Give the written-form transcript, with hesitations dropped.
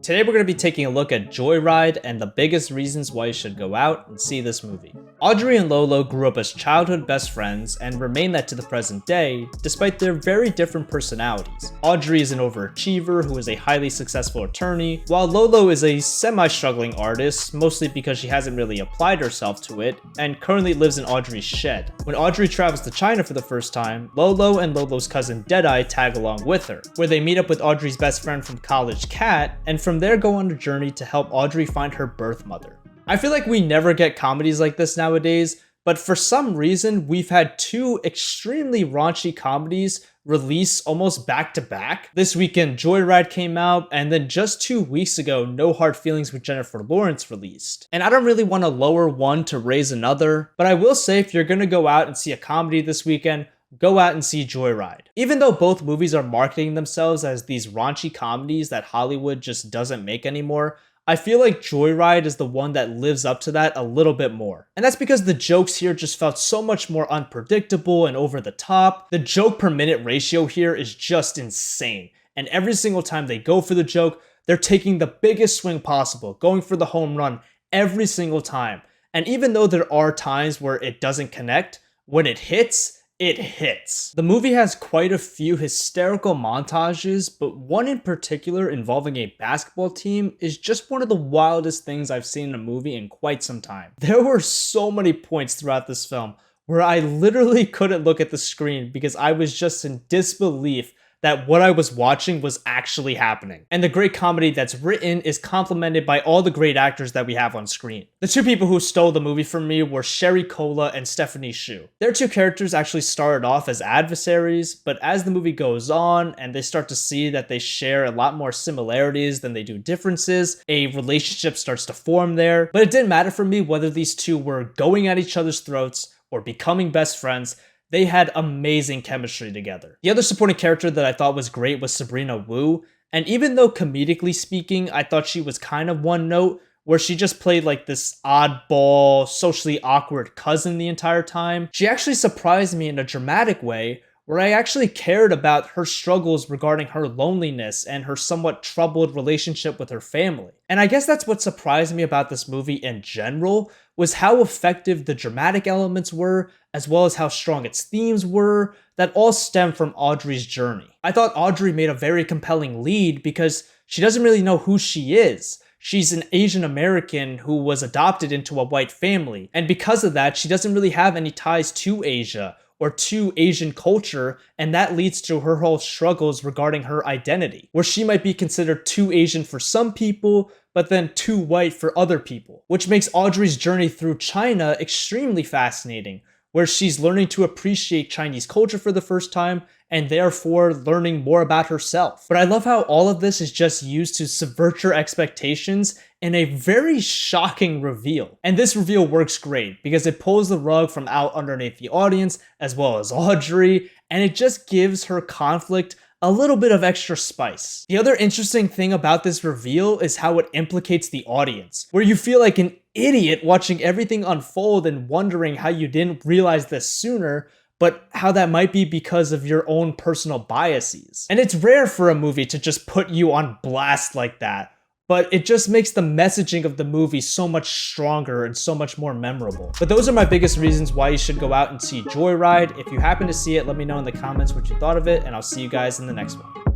Today we're going to be taking a look at Joyride and the biggest reasons why you should go out and see this movie. Audrey and Lolo grew up as childhood best friends and remain that to the present day, despite their very different personalities. Audrey is an overachiever who is a highly successful attorney, while Lolo is a semi-struggling artist, mostly because she hasn't really applied herself to it, and currently lives in Audrey's shed. When Audrey travels to China for the first time, Lolo and Lolo's cousin Deadeye tag along with her, where they meet up with Audrey's best friend from college, Kat, and from there go on a journey to help Audrey find her birth mother. I feel like we never get comedies like this nowadays, but for some reason we've had two extremely raunchy comedies release almost back to back. This weekend Joyride came out, and then just 2 weeks ago No Hard Feelings with Jennifer Lawrence released. And I don't really want to lower one to raise another, but I will say if you're gonna go out and see a comedy this weekend, go out and see Joyride. Even though both movies are marketing themselves as these raunchy comedies that Hollywood just doesn't make anymore, I feel like Joyride is the one that lives up to that a little bit more. And that's because the jokes here just felt so much more unpredictable and over the top. The joke per minute ratio here is just insane. And every single time they go for the joke, they're taking the biggest swing possible, going for the home run every single time. And even though there are times where it doesn't connect, when it hits, it hits. The movie has quite a few hysterical montages, but one in particular involving a basketball team is just one of the wildest things I've seen in a movie in quite some time. There were so many points throughout this film where I literally couldn't look at the screen because I was just in disbelief that what I was watching was actually happening. And the great comedy that's written is complemented by all the great actors that we have on screen. The two people who stole the movie from me were Sherry Cola and Stephanie Hsu. Their two characters actually started off as adversaries, but as the movie goes on and they start to see that they share a lot more similarities than they do differences, a relationship starts to form there. But it didn't matter for me whether these two were going at each other's throats or becoming best friends. They had amazing chemistry together. The other supporting character that I thought was great was Sabrina Wu, and even though comedically speaking, I thought she was kind of one note, where she just played like this oddball, socially awkward cousin the entire time, she actually surprised me in a dramatic way, where I actually cared about her struggles regarding her loneliness and her somewhat troubled relationship with her family. And I guess that's what surprised me about this movie in general, was how effective the dramatic elements were, as well as how strong its themes were, that all stem from Audrey's journey. I thought Audrey made a very compelling lead because she doesn't really know who she is. She's an Asian American who was adopted into a white family, and because of that, she doesn't really have any ties to Asia or to Asian culture, and that leads to her whole struggles regarding her identity, where she might be considered too Asian for some people, but then too white for other people, which makes Audrey's journey through China extremely fascinating, where she's learning to appreciate Chinese culture for the first time and therefore learning more about herself. But I love how all of this is just used to subvert your expectations in a very shocking reveal. And this reveal works great because it pulls the rug from out underneath the audience as well as Audrey, and it just gives her conflict a little bit of extra spice. The other interesting thing about this reveal is how it implicates the audience, where you feel like an idiot watching everything unfold and wondering how you didn't realize this sooner, but how that might be because of your own personal biases. And it's rare for a movie to just put you on blast like that, but it just makes the messaging of the movie so much stronger and so much more memorable. But those are my biggest reasons why you should go out and see Joyride. If you happen to see it, let me know in the comments what you thought of it, and I'll see you guys in the next one.